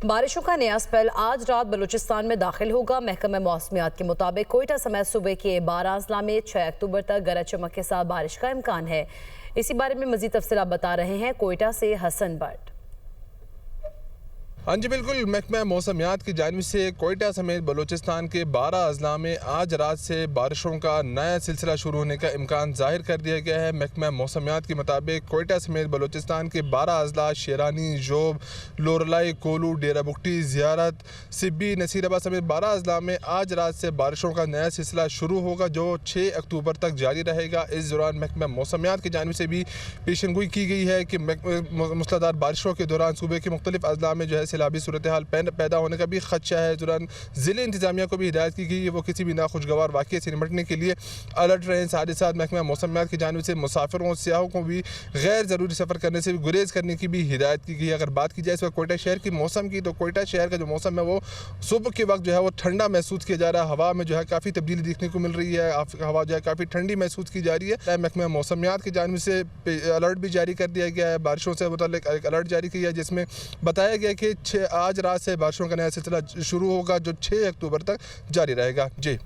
بارشوں کا نیا اسپیل آج رات بلوچستان میں داخل ہوگا۔ محکمہ موسمیات کے مطابق کوئٹہ سمیت صوبے کے 12 اضلاع میں 6 اکتوبر تک گرج چمک کے ساتھ بارش کا امکان ہے۔ اسی بارے میں مزید تفصیلات بتا رہے ہیں کوئٹہ سے حسن بٹ۔ ہاں جی بالکل، محکمہ موسمیات کی جانب سے کوئٹہ سمیت بلوچستان کے 12 اضلاع میں آج رات سے بارشوں کا نیا سلسلہ شروع ہونے کا امکان ظاہر کر دیا گیا ہے۔ محکمہ موسمیات کے مطابق کوئٹہ سمیت بلوچستان کے 12 اضلاع شیرانی، جوب، لورلائی، کولو، ڈیرہ بگٹی، زیارت، سبی، نصیر آباد سمیت 12 اضلاع میں آج رات سے بارشوں کا نیا سلسلہ شروع ہوگا جو 6 اکتوبر تک جاری رہے گا۔ اس دوران محکمہ موسمیات کی جانب سے بھی پیشن گوئی کی گئی ہے کہ موسلادھار بارشوں کے دوران صوبے کے مختلف اضلاع میں جو ہے سیلابی صورتحال پیدا ہونے کا بھی خدشہ ہے۔ اس دوران ضلع انتظامیہ کو بھی ہدایت کی گئی ہے وہ کسی بھی ناخوشگوار واقعے سے نمٹنے کے لیے الرٹ رہیں۔ ساتھ ہی ساتھ محکمہ موسمیات کی جانب سے مسافروں، سیاحوں کو بھی غیر ضروری سفر کرنے سے گریز کرنے کی بھی ہدایت کی گئی ہے۔ اگر بات کی جائے اس وقت کوئٹہ شہر کی موسم کی، تو کوئٹہ شہر کا جو موسم ہے وہ صبح کے وقت جو ہے وہ ٹھنڈا محسوس کیا جا رہا ہے۔ ہوا میں جو ہے کافی تبدیلی دیکھنے کو مل رہی ہے، ہوا جو ہے کافی ٹھنڈی محسوس کی جا رہی ہے۔ محکمہ موسمیات کی جانب سے الرٹ بھی جاری کر دیا گیا ہے، بارشوں سے متعلق ایک الرٹ جاری کیا ہے جس میں بتایا گیا کہ آج رات سے بارشوں کا نیا سلسلہ شروع ہوگا جو 6 اکتوبر تک جاری رہے گا۔ جی